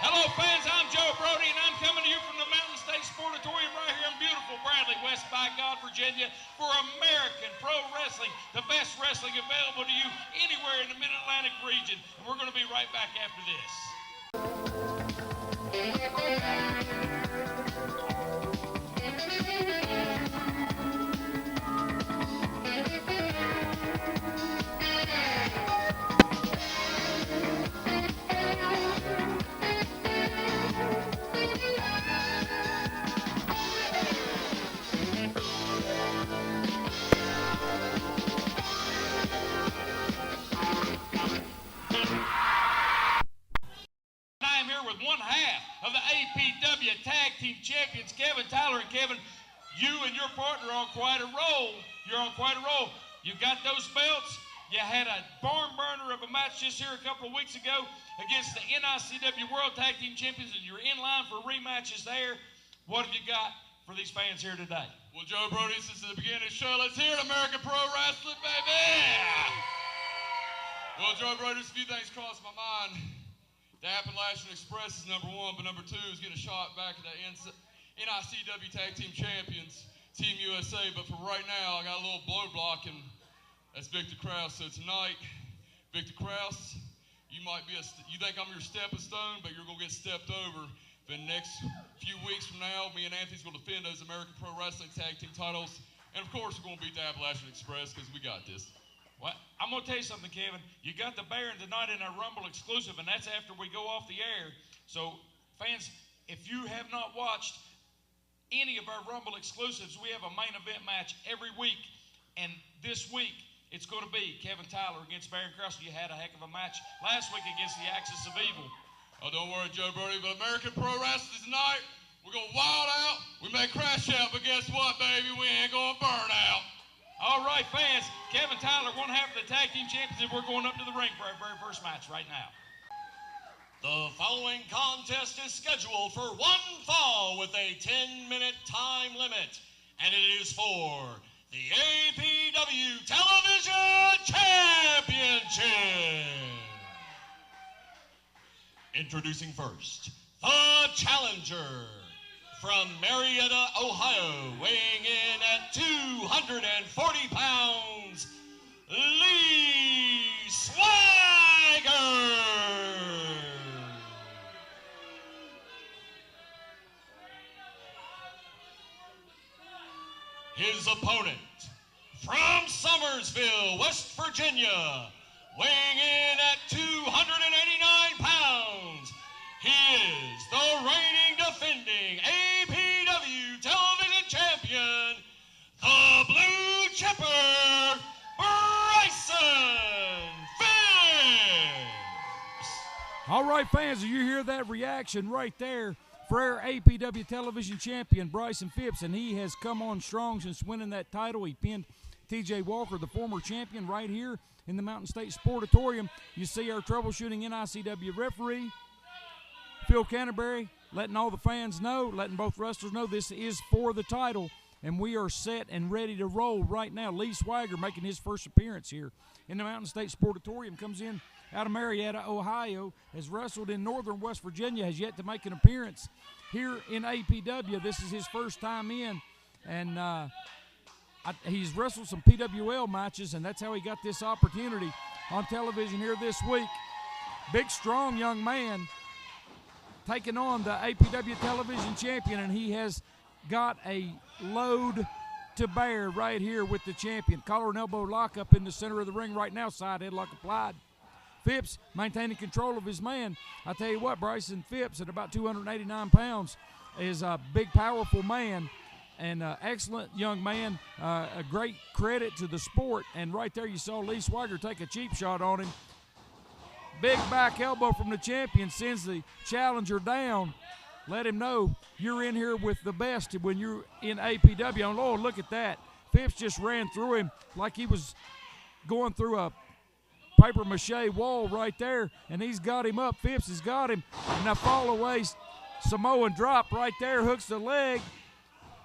Hello, fans. I'm Joe Brody, and I'm coming to you from the Mountain State Sportatorium right here in beautiful Bradley, West by God, Virginia, for American Pro Wrestling, the best wrestling available to you anywhere in the Mid-Atlantic region. And we're going to be right back after this. With one half of the APW Tag Team Champions, Kevin Tyler. And Kevin, you and your partner are on quite a roll. You're on quite a roll. You got those belts. You had a barn burner of a match just here a couple of weeks ago against the NICW World Tag Team Champions, and you're in line for rematches there. What have you got for these fans here today? Well, Joe Brody, since the beginning of the show, let's hear it, American Pro Wrestling, baby! Well, Joe Brody, just a few things crossed my mind. The Appalachian Express is number one, but number two is getting a shot back at the NICW Tag Team Champions, Team USA. But for right now, I got a little blow block, and that's Victor Krause. So tonight, Victor Krause, you think I'm your stepping stone, but you're going to get stepped over. The next few weeks from now, me and Anthony's going to defend those American Pro Wrestling Tag Team titles. And of course, we're going to beat the Appalachian Express because we got this. Well, I'm going to tell you something, Kevin. You got the Baron tonight in our Rumble exclusive, and that's after we go off the air. So, fans, if you have not watched any of our Rumble exclusives, we have a main event match every week. And this week, it's going to be Kevin Tyler against Baron Krause. You had a heck of a match last week against the Axis of Evil. Oh, don't worry, Joe Brody, but American Pro Wrestling tonight, we're going to wild out. We may crash out, but guess what, baby? We ain't going to burn out. All right, fans, Kevin Tyler, one half of the Tag Team Champions, and we're going up to the ring for our very first match right now. The following contest is scheduled for one fall with a 10-minute time limit, and it is for the APW Television Championship. Introducing first, the challenger. From Marietta, Ohio, weighing in at 240 pounds, Lee Swagger. His opponent, from Summersville, West Virginia, weighing in at 289 pounds, he is the reigning defending APW Television Champion, the Blue Chipper, Bryson Phipps. All right, fans, you hear that reaction right there for our APW Television Champion, Bryson Phipps, and he has come on strong since winning that title. He pinned TJ Walker, the former champion, right here in the Mountain State Sportatorium. You see our troubleshooting NICW referee, Phil Canterbury, letting all the fans know, letting both wrestlers know this is for the title, and we are set and ready to roll right now. Lee Swagger making his first appearance here in the Mountain State Sportatorium, comes in out of Marietta, Ohio, has wrestled in northern West Virginia, has yet to make an appearance here in APW. This is his first time in, and he's wrestled some PWL matches, and that's how he got this opportunity on television here this week. Big, strong young man taking on the APW Television Champion, and he has got a load to bear right here with the champion. Collar and elbow lock up in the center of the ring right now, side headlock applied. Phipps maintaining control of his man. I tell you what, Bryson Phipps at about 289 pounds is a big, powerful man and excellent young man. A great credit to the sport, and right there you saw Lee Swagger take a cheap shot on him. Big back elbow from the champion sends the challenger down. Let him know you're in here with the best when you're in APW. And Lord, look at that. Phipps just ran through him like he was going through a paper mache wall right there, and he's got him up. Phipps has got him. And a fall away Samoan drop right there, hooks the leg.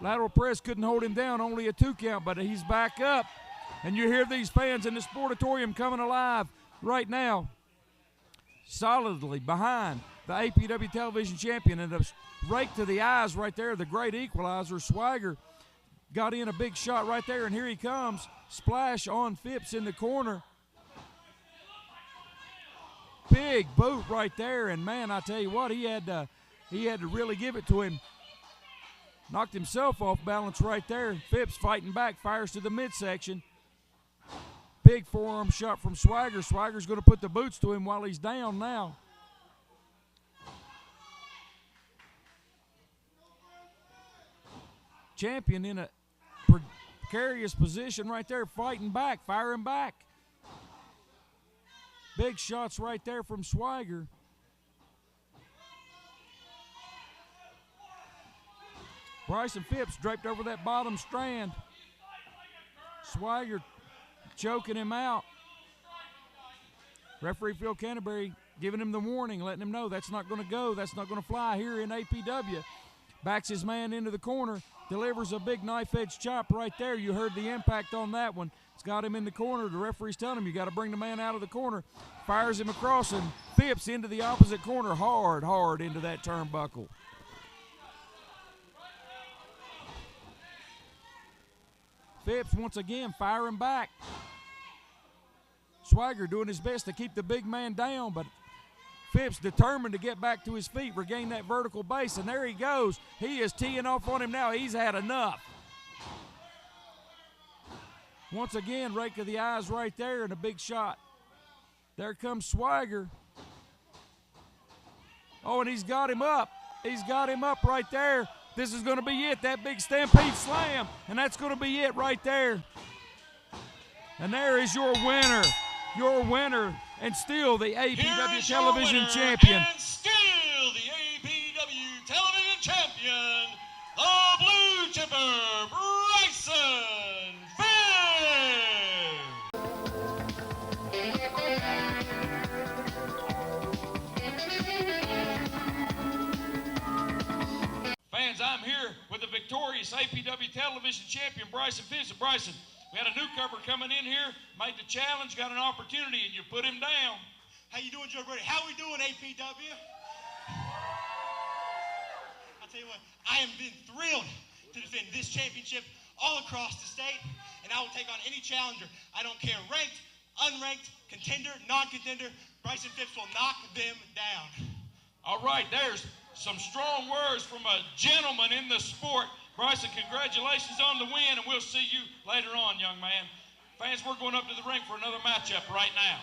Lateral press couldn't hold him down, only a 2 count, but he's back up. And you hear these fans in the Sportatorium coming alive right now, solidly behind the APW television champion. And a rake to the eyes right there, the great equalizer. Swagger got in a big shot right there, and here he comes. Splash on Phipps in the corner. Big boot right there, and man, I tell you what, he had to really give it to him. Knocked himself off balance right there. Phipps fighting back, fires to the midsection. Big forearm shot from Swagger. Swagger's going to put the boots to him while he's down now. Champion in a precarious position right there, fighting back, firing back. Big shots right there from Swagger. Bryson Phipps draped over that bottom strand. Swagger choking him out. Referee Phil Canterbury giving him the warning, letting him know that's not going to go, that's not going to fly here in APW. Backs his man into the corner, delivers a big knife-edge chop right there. You heard the impact on that one. It's got him in the corner. The referee's telling him you got to bring the man out of the corner. Fires him across, and Phipps into the opposite corner, hard into that turnbuckle. Phipps once again firing back. Swagger doing his best to keep the big man down, but Phipps determined to get back to his feet, regain that vertical base, and there he goes. He is teeing off on him now. He's had enough. Once again, rake of the eyes right there and a big shot. There comes Swagger. Oh, and he's got him up. He's got him up right there. This is going to be it, that big Stampede Slam, and that's going to be it right there. And there is your winner, and still the APW television champion. And still the APW television champion, the blue chipper, Bryson Phipps. Fans, I'm here with the victorious APW television champion, Bryson Phipps. Bryson, we had a newcomer coming in here, made the challenge, got an opportunity, and you put him down. How you doing, Joe Brady? How we doing, APW? I'll tell you what, I am been thrilled to defend this championship all across the state, and I will take on any challenger. I don't care, ranked, unranked, contender, non-contender. Bryson Phipps will knock them down. All right, there's some strong words from a gentleman in the sport. Bryson, congratulations on the win, and we'll see you later on, young man. Fans, we're going up to the ring for another matchup right now.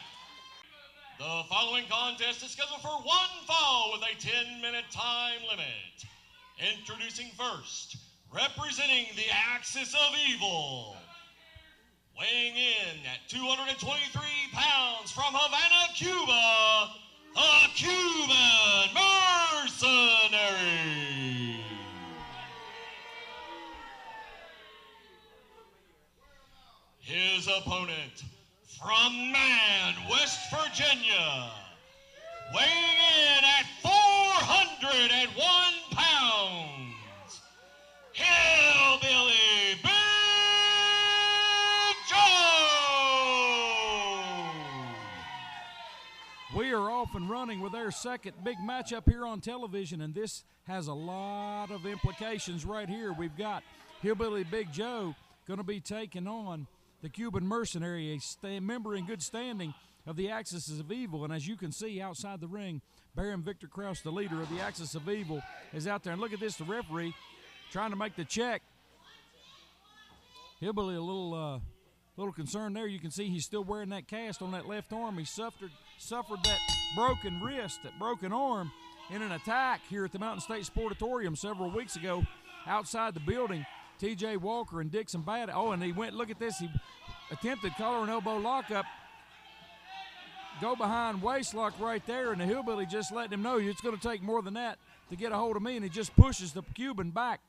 The following contest is scheduled for one fall with a 10-minute time limit. Introducing first, representing the Axis of Evil, weighing in at 223 pounds from Havana, Cuba, the Cuban Mercenary. His opponent, from Man, West Virginia, weighing in at 401 pounds, Hillbilly Big Joe. We are off and running with our second big matchup here on television, and this has a lot of implications right here. We've got Hillbilly Big Joe going to be taking on the Cuban Mercenary, a member in good standing of the Axis of Evil. And as you can see outside the ring, Baron Victor Krause, the leader of the Axis of Evil, is out there. And look at this, the referee trying to make the check. Hillbilly a little concerned there. You can see he's still wearing that cast on that left arm. He suffered that broken wrist, that broken arm in an attack here at the Mountain State Sportatorium several weeks ago outside the building. T.J. Walker and Dixon Batt. Oh, and he went, look at this. He attempted collar and elbow lockup. Go behind waist lock right there, and the Hillbilly just letting him know it's going to take more than that to get a hold of me, and he just pushes the Cuban back.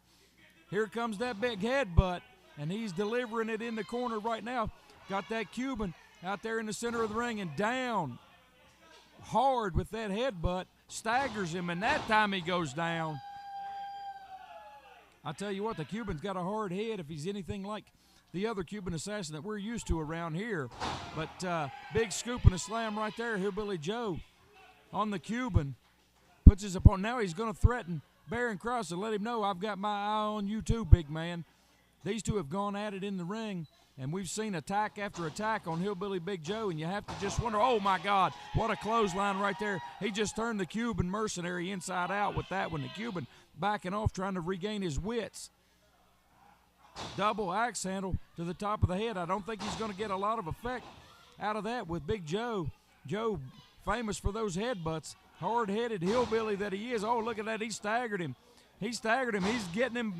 Here comes that big headbutt, and he's delivering it in the corner right now. Got that Cuban out there in the center of the ring and down hard with that headbutt. Staggers him, and that time he goes down. I tell you what, the Cuban's got a hard head if he's anything like the other Cuban assassin that we're used to around here. But big scoop and a slam right there. Hillbilly Joe on the Cuban. puts his opponent. Now he's going to threaten Baron Cross and let him know, I've got my eye on you too, big man. These two have gone at it in the ring, and we've seen attack after attack on Hillbilly Big Joe, and you have to just wonder, oh, my God, what a clothesline right there. He just turned the Cuban mercenary inside out with that one. The Cuban backing off, trying to regain his wits. Double axe handle to the top of the head. I don't think he's going to get a lot of effect out of that with Big Joe. Joe, famous for those headbutts, hard-headed hillbilly that he is. Oh, look at that. He staggered him. He staggered him. He's getting him.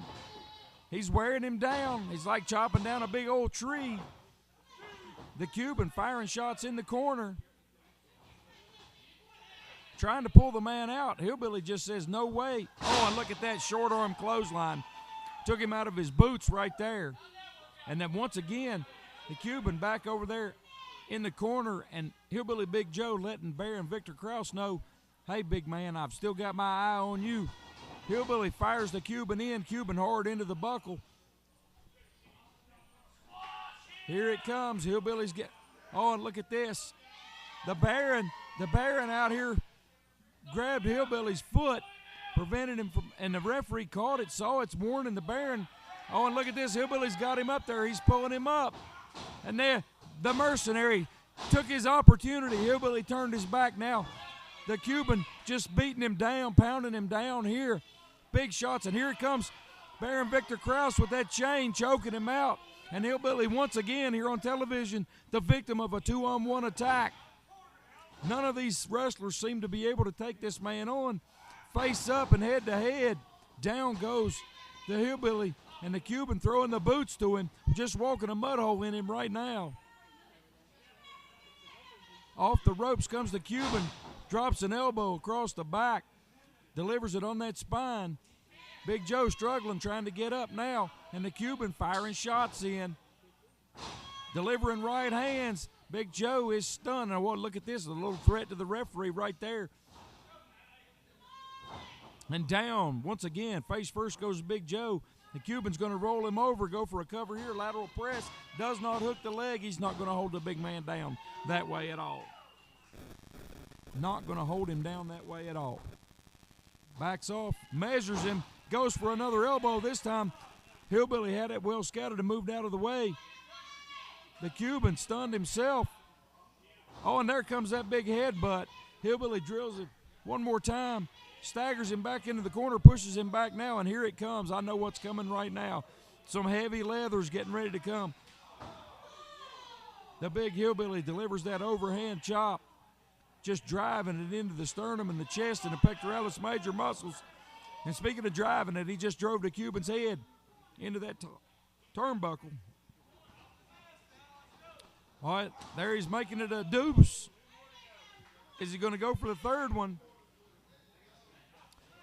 He's wearing him down. He's like chopping down a big old tree. The Cuban firing shots in the corner, trying to pull the man out. Hillbilly just says, no way. Oh, and look at that short arm clothesline. Took him out of his boots right there. And then once again, the Cuban back over there in the corner, and Hillbilly Big Joe letting Baron Victor Krause know, hey, big man, I've still got my eye on you. Hillbilly fires the Cuban in, Cuban hard into the buckle. Here it comes. Hillbilly's get. Oh, and look at this. The Baron out here grabbed Hillbilly's foot, prevented him from, and the referee caught it, saw it's warning the Baron. Oh, and look at this. Hillbilly's got him up there. He's pulling him up. And then the mercenary took his opportunity. Hillbilly turned his back now. The Cuban just beating him down, pounding him down here. Big shots, and here it comes Baron Victor Krause with that chain choking him out. And Hillbilly once again here on television, the victim of a 2-on-1 attack. None of these wrestlers seem to be able to take this man on. Face up and head to head. Down goes the Hillbilly, and the Cuban throwing the boots to him, just walking a mud hole in him right now. Off the ropes comes the Cuban, drops an elbow across the back, delivers it on that spine. Big Joe struggling, trying to get up now, and the Cuban firing shots in, delivering right hands. Big Joe is stunned. And well, look at this, a little threat to the referee right there. And down, once again, face first goes Big Joe. The Cuban's going to roll him over, go for a cover here, lateral press. Does not hook the leg. He's not going to hold the big man down that way at all. Not going to hold him down that way at all. Backs off, measures him, goes for another elbow. This time, Hillbilly had it well scouted and moved out of the way. The Cuban stunned himself. Oh, and there comes that big headbutt. Hillbilly drills it one more time. Staggers him back into the corner, pushes him back now, and here it comes. I know what's coming right now. Some heavy leather's getting ready to come. The big Hillbilly delivers that overhand chop, just driving it into the sternum and the chest and the pectoralis major muscles. And speaking of driving it, he just drove the Cuban's head into that turnbuckle. All right, there he's making it a deuce. Is he going to go for the third one?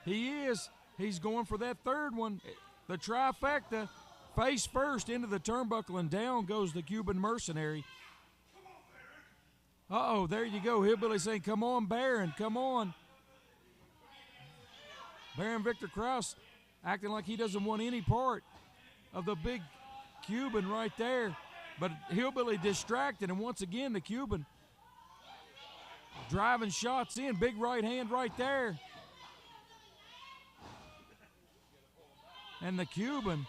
He is. He's going for that third one. The trifecta, face first into the turnbuckle, and down goes the Cuban mercenary. Uh-oh, there you go. Hillbilly saying, come on, Baron, come on. Baron Victor Krause acting like he doesn't want any part of the big Cuban right there. But Hillbilly distracted, and once again, the Cuban driving shots in. Big right hand right there. And the Cuban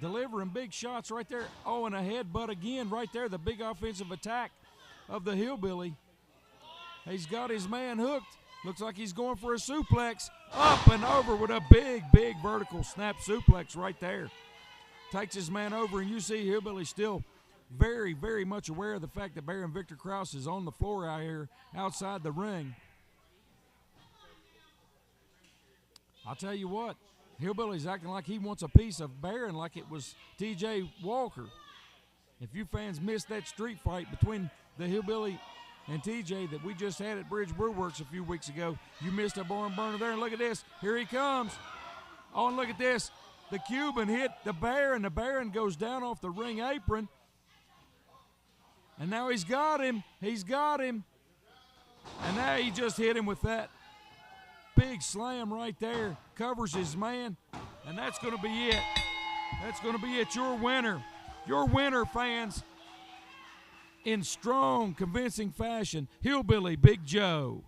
delivering big shots right there. Oh, and a headbutt again right there. The big offensive attack of the Hillbilly. He's got his man hooked. Looks like he's going for a suplex. Up and over with a big, big vertical snap suplex right there. Takes his man over, and you see Hillbilly still very, very much aware of the fact that Baron Victor Krause is on the floor out here outside the ring. I'll tell you what, Hillbilly's acting like he wants a piece of Baron like it was T.J. Walker. If you fans missed that street fight between the Hillbilly and TJ that we just had at Bridge Brew Works a few weeks ago, you missed a barn burner there. And look at this. Here he comes. Oh, and look at this. The Cuban hit the Baron. The Baron goes down off the ring apron. And now he's got him. He's got him. And now he just hit him with that big slam right there. Covers his man. And that's going to be it. That's going to be it. Your winner. Your winner, fans. In strong, convincing fashion, Hillbilly Big Joe.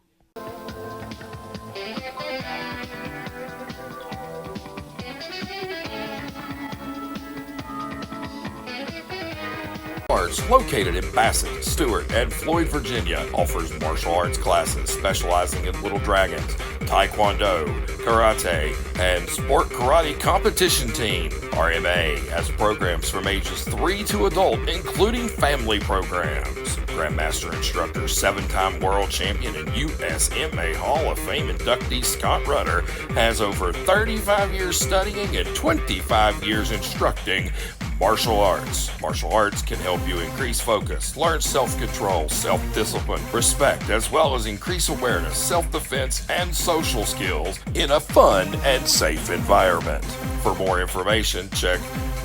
Arts, located in Bassett, Stewart, and Floyd, Virginia, offers martial arts classes specializing in Little Dragons, Taekwondo, Karate, and Sport Karate Competition Team. RMA has programs from ages 3 to adult, including family programs. Grandmaster instructor, 7-time world champion and USMA Hall of Fame inductee Scott Rutter has over 35 years studying and 25 years instructing martial arts. Martial arts can help you increase focus, learn self-control, self-discipline, respect, as well as increase awareness, self-defense, and social skills in a fun and safe environment. For more information, check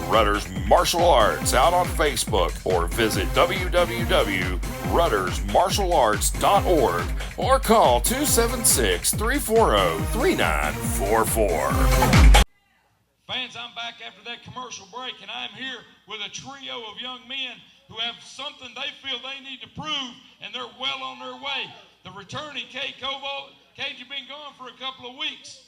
Rutter's Martial Arts out on Facebook or visit www.ruttersmartialarts.org or call 276-340-3944. Fans, I'm back after that commercial break, and I'm here with a trio of young men who have something they feel they need to prove, and they're well on their way. The returning Cade Koval. Cade, you've been gone for a couple of weeks.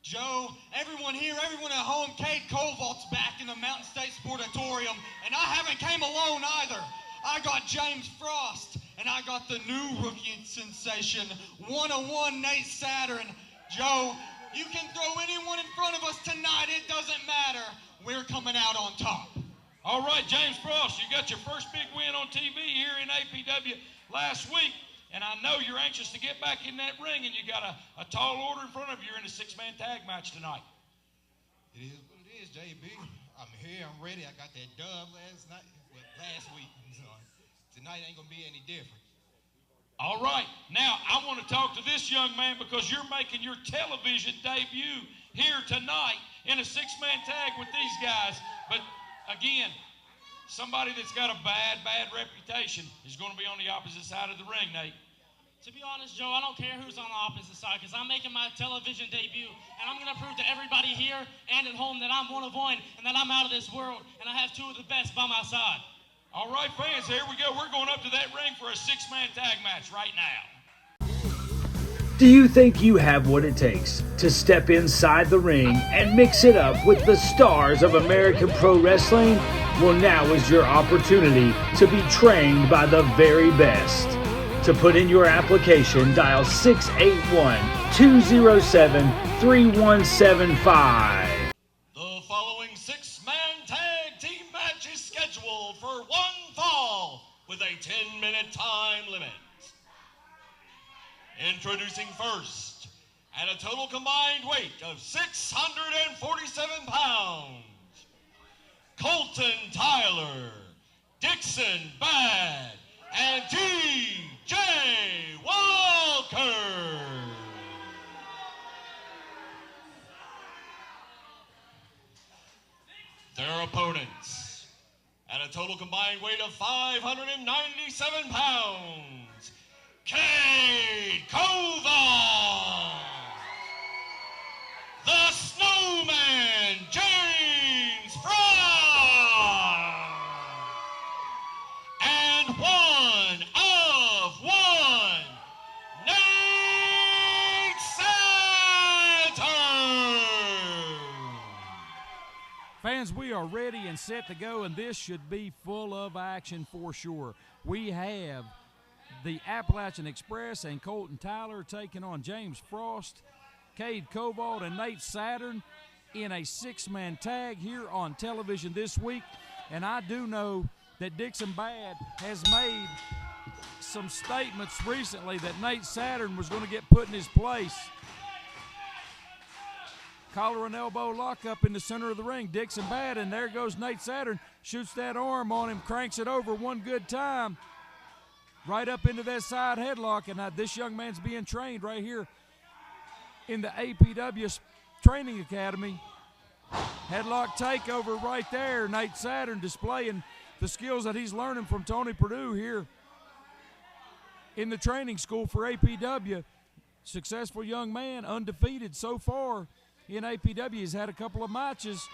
Joe, everyone here, everyone at home, Cade Koval's back in the Mountain State Sportatorium, and I haven't came alone either. I got James Frost, and I got the new rookie sensation, 101 Nate Saturn. Joe, you can throw anyone in front of us tonight, it doesn't matter. We're coming out on top. All right, James Frost, you got your first big win on TV here in APW last week, and I know you're anxious to get back in that ring, and you got a tall order in front of you in a 6-man tag match tonight. It is what it is, JB. I'm here, I'm ready. I got that dub last week. So tonight ain't gonna be any different. All right, now I want to talk to this young man because you're making your television debut here tonight in a 6-man tag with these guys. But again, somebody that's got a bad reputation is going to be on the opposite side of the ring, Nate. To be honest, Joe, I don't care who's on the opposite side because I'm making my television debut, and I'm going to prove to everybody here and at home that I'm one of one and that I'm out of this world, and I have two of the best by my side. All right, fans, here we go. We're going up to that ring for a 6-man tag match right now. Do you think you have what it takes to step inside the ring and mix it up with the stars of American Pro Wrestling? Well, now is your opportunity to be trained by the very best. To put in your application, dial 681-207-3175. The following 6-man tag team match is scheduled for one fall with a 10-minute time limit. Introducing first, at a total combined weight of 647 pounds, Colton Tyler, Dixon Bad, and T.J. Walker. Their opponents, at a total combined weight of 597 pounds, Cade Koval, the Snowman, James Frost, and one of one, Nate Saturn. Fans, we are ready and set to go, and this should be full of action for sure. We have the Appalachian Express and Colton Tyler taking on James Frost, Cade Koval, and Nate Saturn in a 6-man tag here on television this week. And I do know that Dixon Bad has made some statements recently that Nate Saturn was going to get put in his place. Collar and elbow lock up in the center of the ring. Dixon Bad, and there goes Nate Saturn, shoots that arm on him, cranks it over one good time, right up into that side headlock. And this young man's being trained right here in the APW Training Academy. Headlock takeover right there. Nate Saturn displaying the skills that he's learning from Tony Purdue here in the training school for APW. Successful young man, undefeated so far in APW. He's had a couple of matches,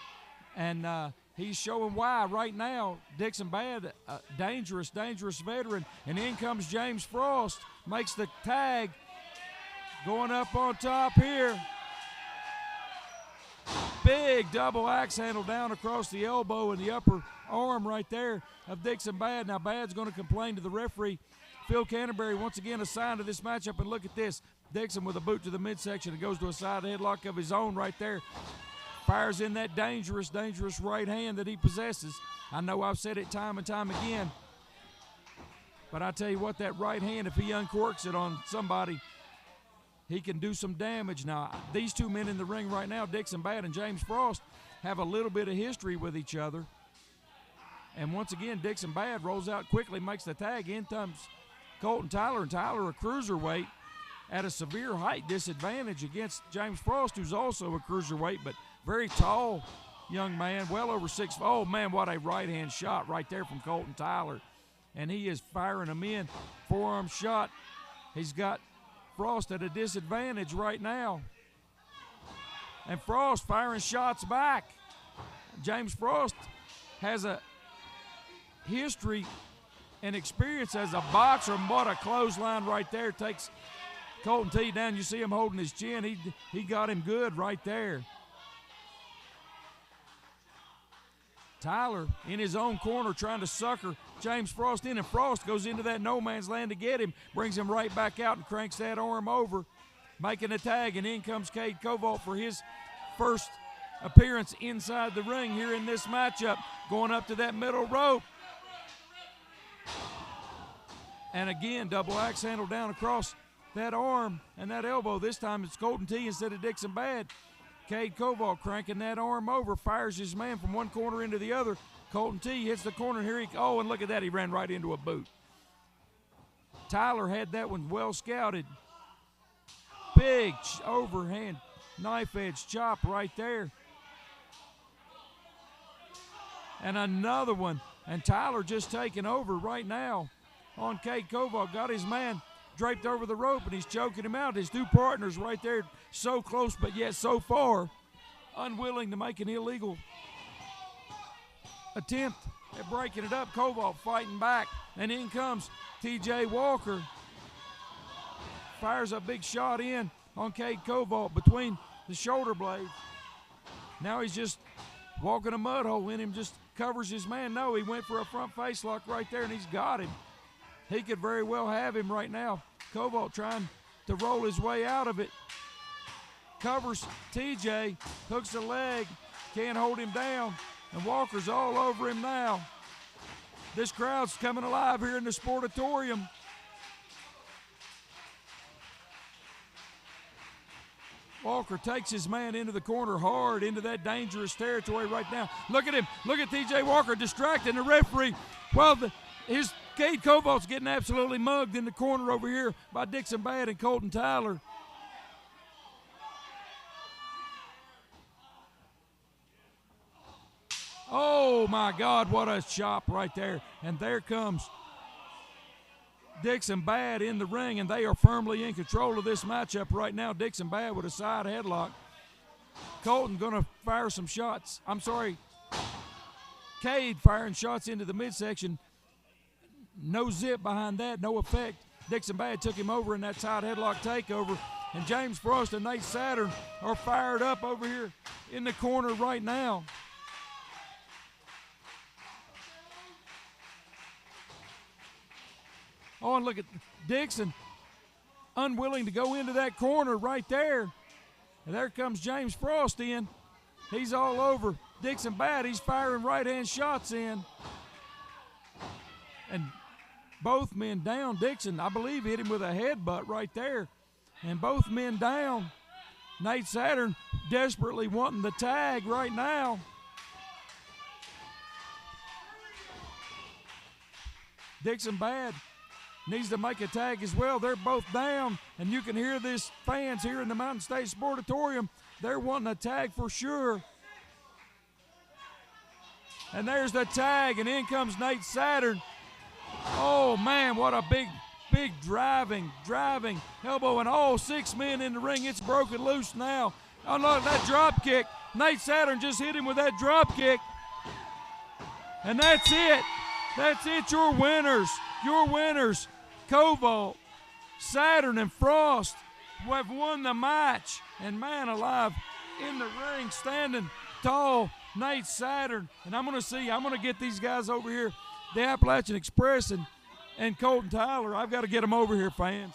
and he's showing why right now. Dixon Bad, dangerous veteran. And in comes James Frost, makes the tag, going up on top here. Big double axe handle down across the elbow and the upper arm right there of Dixon Bad. Now Bad's going to complain to the referee, Phil Canterbury, once again assigned to this matchup. And look at this. Dixon with a boot to the midsection and goes to a side headlock of his own right there. Fires in that dangerous, dangerous right hand that he possesses. I know I've said it time and time again, but I tell you what, that right hand, if he uncorks it on somebody, he can do some damage. Now, these two men in the ring right now, Dixon Bad and James Frost, have a little bit of history with each other. And once again, Dixon Bad rolls out quickly, makes the tag. In comes Colton Tyler, and Tyler a cruiserweight at a severe height disadvantage against James Frost, who's also a cruiserweight, but very tall young man, well over 6. Oh, man, what a right-hand shot right there from Colton Tyler. And he is firing them in. Forearm shot. He's got Frost at a disadvantage right now. And Frost firing shots back. James Frost has a history and experience as a boxer. What a clothesline right there. Takes Colton T down. You see him holding his chin. He got him good right there. Tyler in his own corner trying to sucker James Frost in, and Frost goes into that no man's land to get him, brings him right back out and cranks that arm over, making a tag, and in comes Cade Koval for his first appearance inside the ring here in this matchup, going up to that middle rope. And again, double axe handle down across that arm and that elbow. This time it's Colton T instead of Dixon Bad. Cade Koval cranking that arm over, fires his man from one corner into the other. Colton T hits the corner here. Oh, and look at that. He ran right into a boot. Tyler had that one well scouted. Big overhand knife edge chop right there. And another one. And Tyler just taking over right now on Cade Koval. Got his man draped over the rope, and he's choking him out. His two partners right there, so close but yet so far, unwilling to make an illegal attempt at breaking it up. Koval fighting back, and in comes TJ Walker. Fires a big shot in on Cade Koval between the shoulder blades. Now he's just walking a mud hole in him, just covers his man. No, he went for a front face lock right there, and he's got him. He could very well have him right now. Koval trying to roll his way out of it. Covers TJ, hooks the leg, can't hold him down, and Walker's all over him now. This crowd's coming alive here in the Sportatorium. Walker takes his man into the corner hard, into that dangerous territory right now. Look at him. Look at TJ Walker distracting the referee while his Cade Koval's getting absolutely mugged in the corner over here by Dixon Bad and Colton Tyler. Oh, my God, what a chop right there. And there comes Dixon Bad in the ring, and they are firmly in control of this matchup right now. Dixon Bad with a side headlock. Colton going to fire some shots. I'm sorry, Cade firing shots into the midsection. No zip behind that, no effect. Dixon Bad took him over in that side headlock takeover. And James Frost and Nate Saturn are fired up over here in the corner right now. Oh, and look at Dixon, unwilling to go into that corner right there. And there comes James Frost in. He's all over Dixon Bad. He's firing right-hand shots in. And both men down. Dixon, I believe, hit him with a headbutt right there. And both men down. Nate Saturn desperately wanting the tag right now. Dixon Bad needs to make a tag as well. They're both down, and you can hear this fans here in the Mountain State Sportatorium. They're wanting a tag for sure. And there's the tag, and in comes Nate Saturn. Oh, man, what a big driving elbow, and all 6 men in the ring. It's broken loose now. Oh, look, that drop kick. Nate Saturn just hit him with that drop kick. And that's it. That's it, your winners. Your winners, Koval, Saturn, and Frost have won the match. And man alive, in the ring, standing tall, Nate Saturn. And I'm going to get these guys over here, the Appalachian Express and Colton Tyler. I've got to get them over here, fans.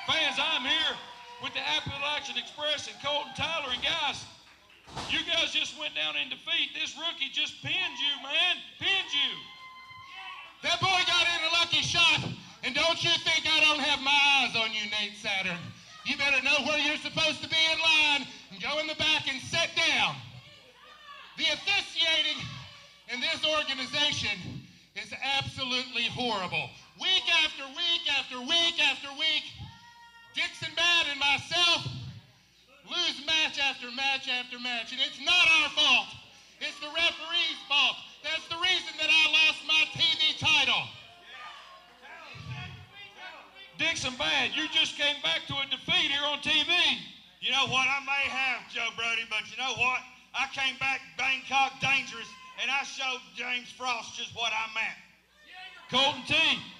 Fans, I'm here with the Appalachian Express and Colton Tyler. And guys, you guys just went down in defeat. This rookie just pinned you, man. Pinned you. That boy got in a lucky shot, and don't you think I don't have my eyes on you, Nate Saturn. You better know where you're supposed to be in line and go in the back and sit down. The officiating in this organization is absolutely horrible. Week after week after week after week, Dixon Bad and myself lose match after match after match, and it's not our fault. It's the referee's fault. That's the reason that I lost my TV title. Dixon Bad, you just came back to a defeat here on TV. You know what? I may have, Joe Brody, but you know what? I came back Bangkok dangerous, and I showed James Frost just what I meant. Colton T,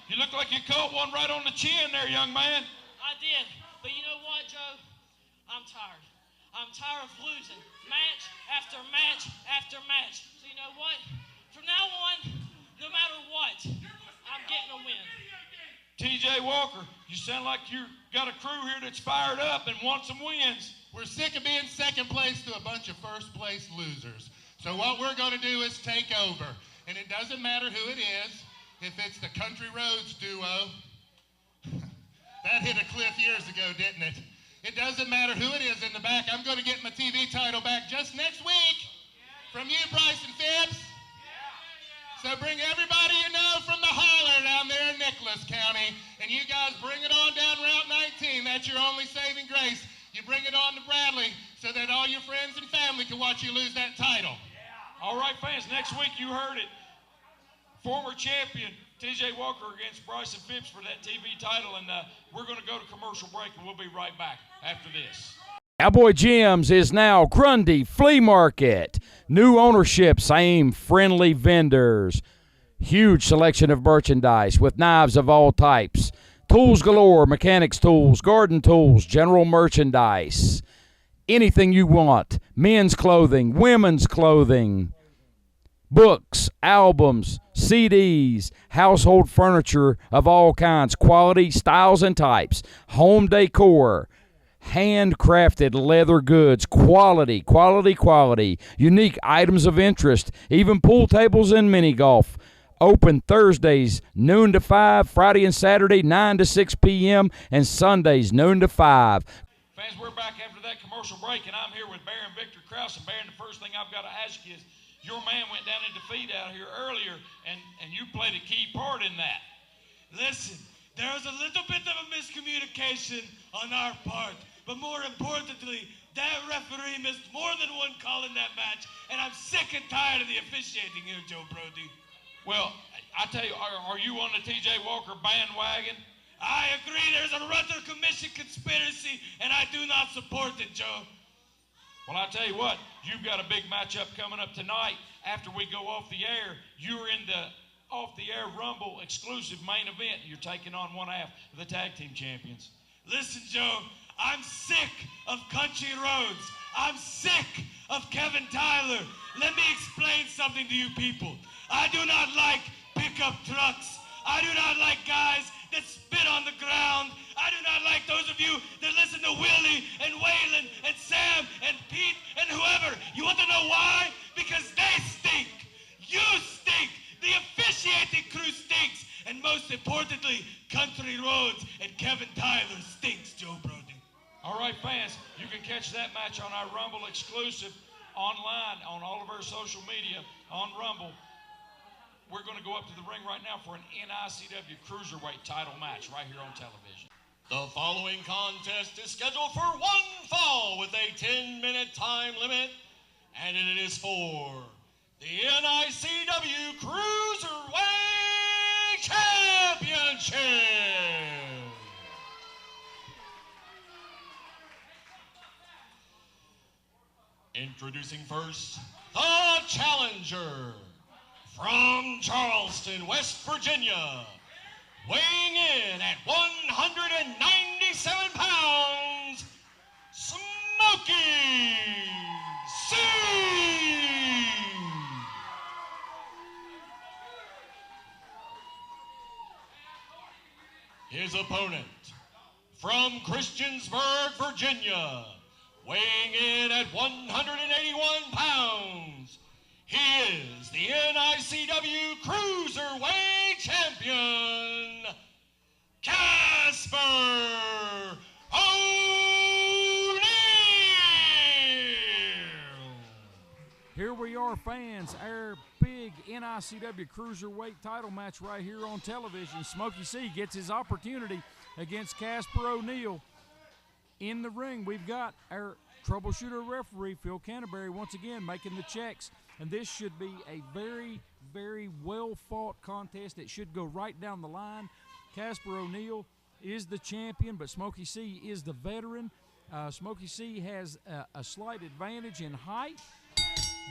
you look like you caught one right on the chin there, young man. I did, but you know what, Joe? I'm tired. I'm tired of losing match after match after match. So you know what? From now on, no matter what, I'm getting a win. TJ Walker, you sound like you got a crew here that's fired up and wants some wins. We're sick of being second place to a bunch of first place losers. So what we're going to do is take over. And it doesn't matter who it is. If it's the Country Roads duo, that hit a cliff years ago, didn't it? It doesn't matter who it is in the back. I'm going to get my TV title back just next week from you, Bryson Phipps. So bring everybody you know from the holler down there in Nicholas County, and you guys bring it on down Route 19. That's your only saving grace. You bring it on to Bradley so that all your friends and family can watch you lose that title. All right, fans, next week you heard it. Former champion TJ Walker against Bryson Phipps for that TV title, and we're going to go to commercial break, and we'll be right back after this. Cowboy Jim's is now Grundy Flea Market. New ownership, same friendly vendors. Huge selection of merchandise with knives of all types. Tools galore, mechanics tools, garden tools, general merchandise. Anything you want. Men's clothing, women's clothing. Books, albums, CDs, household furniture of all kinds, quality, styles, and types. Home decor. Handcrafted leather goods, quality, quality, quality, unique items of interest, even pool tables and mini golf. Open Thursdays, noon to 5, Friday and Saturday, 9 to 6 p.m., and Sundays, noon to 5. Fans, we're back after that commercial break, and I'm here with Baron Victor Krause. And Baron, the first thing I've got to ask you is, your man went down in defeat out here earlier, and you played a key part in that. Listen, there was a little bit of a miscommunication on our part. But more importantly, that referee missed more than one call in that match, and I'm sick and tired of the officiating here, Joe Brody. Well, I tell you, are you on the TJ Walker bandwagon? I agree there's a Ruther Commission conspiracy, and I do not support it, Joe. Well, I tell you what, you've got a big matchup coming up tonight. After we go off the air, you're in the off-the-air Rumble exclusive main event. You're taking on one half of the tag team champions. Listen, Joe, I'm sick of Country Roads. I'm sick of Kevin Tyler. Let me explain something to you people. I do not like pickup trucks. I do not like guys that spit on the ground. I do not like those of you that listen to Willie and Waylon and Sam and Pete and whoever. You want to know why? Because they stink. You stink. The officiating crew stinks. And most importantly, Country Roads and Kevin Tyler stinks, Joe Brody. All right, fans, you can catch that match on our Rumble exclusive online on all of our social media on Rumble. We're going to go up to the ring right now for an NICW Cruiserweight title match right here on television. The following contest is scheduled for one fall with a 10-minute time limit, and it is for the NICW Cruiserweight Championship. Introducing first, the challenger From Charleston, West Virginia, weighing in at 197 pounds, Smokey C. His opponent, from Christiansburg, Virginia, weighing in at 181 pounds, he is the NICW Cruiserweight Champion, Casper O'Neal. Here we are, fans, our big NICW Cruiserweight title match right here on television. Smokey C gets his opportunity against Casper O'Neal. In the ring, we've got our troubleshooter referee, Phil Canterbury, once again making the checks. And this should be a very, very well-fought contest. It should go right down the line. Casper O'Neal is the champion, but Smokey C is the veteran. Smokey C has a slight advantage in height,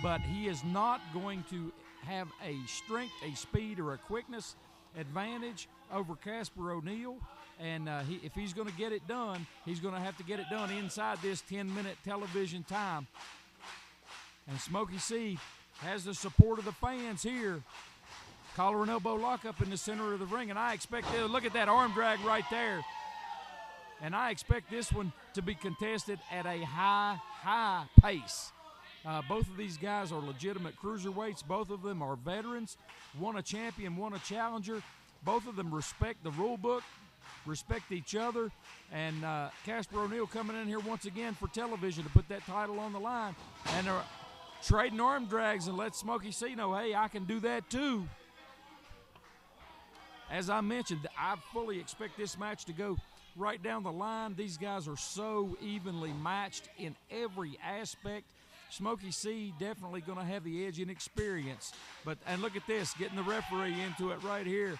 but he is not going to have a strength, a speed, or a quickness advantage over Casper O'Neal. And if he's going to get it done, he's going to have to get it done inside this 10-minute television time. And Smokey C has the support of the fans here. Collar and elbow lockup in the center of the ring. And I expect, look at that arm drag right there. And I expect this one to be contested at a high pace. Both of these guys are legitimate cruiserweights. Both of them are veterans. One a champion, one a challenger. Both of them respect the rule book, respect each other. And Casper O'Neal coming in here once again for television to put that title on the line. And they're trading arm drags and let Smokey C know, hey, I can do that too. As I mentioned, I fully expect this match to go right down the line. These guys are so evenly matched in every aspect. Smokey C definitely going to have the edge in experience. And look at this, getting the referee into it right here.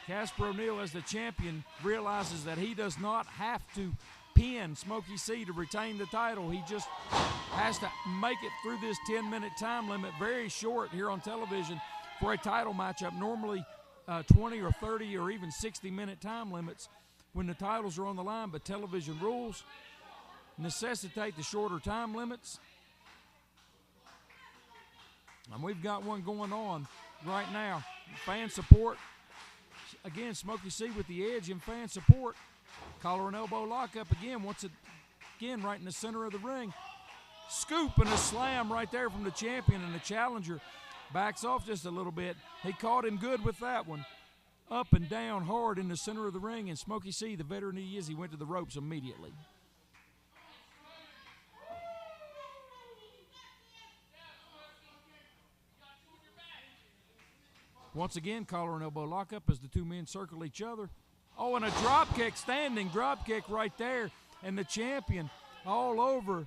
Casper O'Neal, as the champion, realizes that he does not have to pin Smokey C to retain the title. He just has to make it through this 10-minute time limit, very short here on television for a title matchup. Normally 20 or 30 or even 60-minute time limits when the titles are on the line, but television rules necessitate the shorter time limits. And we've got one going on right now. Fan support. Again, Smokey C with the edge in fan support. Collar and elbow lockup again. Once again, right in the center of the ring. Scoop and a slam right there from the champion, and the challenger backs off just a little bit. He caught him good with that one. Up and down hard in the center of the ring, and Smokey C, the veteran he is, he went to the ropes immediately. Once again, collar and elbow lockup as the two men circle each other. Oh, and a drop kick, standing drop kick right there. And the champion all over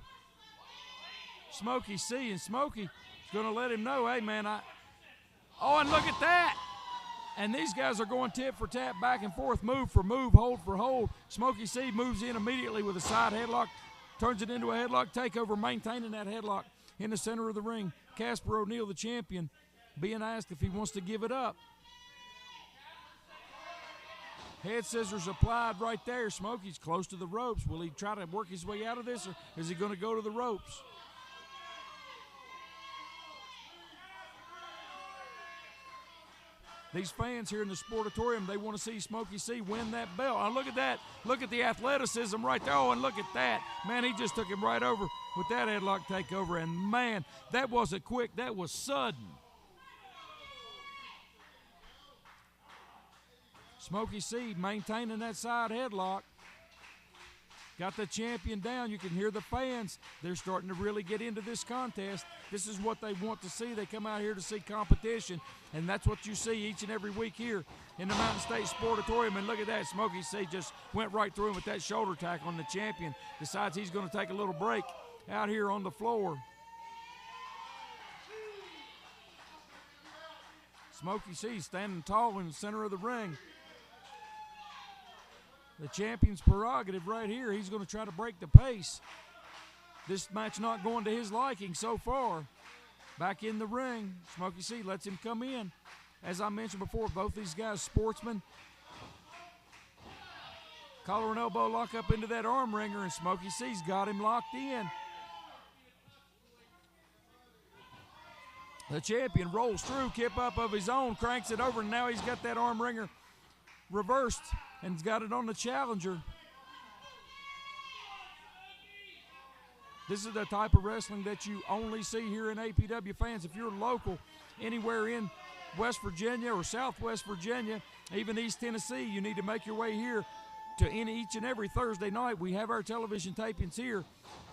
Smokey C. And Smokey is going to let him know, hey, man, Oh, and look at that. And these guys are going tit for tat, back and forth, move for move, hold for hold. Smokey C moves in immediately with a side headlock, turns it into a headlock takeover, maintaining that headlock in the center of the ring. Casper O'Neal, the champion, being asked if he wants to give it up. Head scissors applied right there. Smokey's close to the ropes. Will he try to work his way out of this, or is he going to go to the ropes? These fans here in the Sportatorium, they want to see Smokey C win that belt. Oh, look at that. Look at the athleticism right there. Oh, and look at that. Man, he just took him right over with that headlock takeover. And, man, that wasn't quick. That was sudden. Smokey C maintaining that side headlock. Got the champion down. You can hear the fans. They're starting to really get into this contest. This is what they want to see. They come out here to see competition, and that's what you see each and every week here in the Mountain State Sportatorium. And look at that. Smokey C just went right through him with that shoulder tackle, and the champion decides he's going to take a little break out here on the floor. Smokey C standing tall in the center of the ring. The champion's prerogative right here. He's going to try to break the pace. This match not going to his liking so far. back in the ring. Smokey C lets him come in. As I mentioned before, both these guys sportsmen. Collar and elbow lock up into that arm wringer, and Smokey C's got him locked in. The champion rolls through, kip up of his own, cranks it over, and now he's got that arm wringer reversed and he's got it on the challenger. This is the type of wrestling that you only see here in APW. Fans, if you're local anywhere in West Virginia or Southwest Virginia, even East Tennessee, you need to make your way here to each and every Thursday night. We have our television tapings here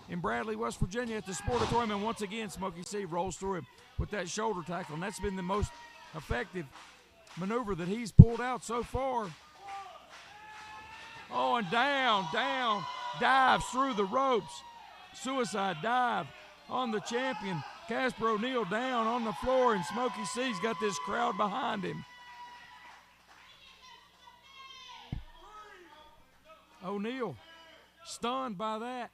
in Bradley, West Virginia at the Sportatorium, and once again, Smokey C rolls through him with that shoulder tackle, and that's been the most effective maneuver that he's pulled out so far. Oh, and down, dives through the ropes. Suicide dive on the champion. Casper O'Neill down on the floor, and Smokey C's got this crowd behind him. O'Neill stunned by that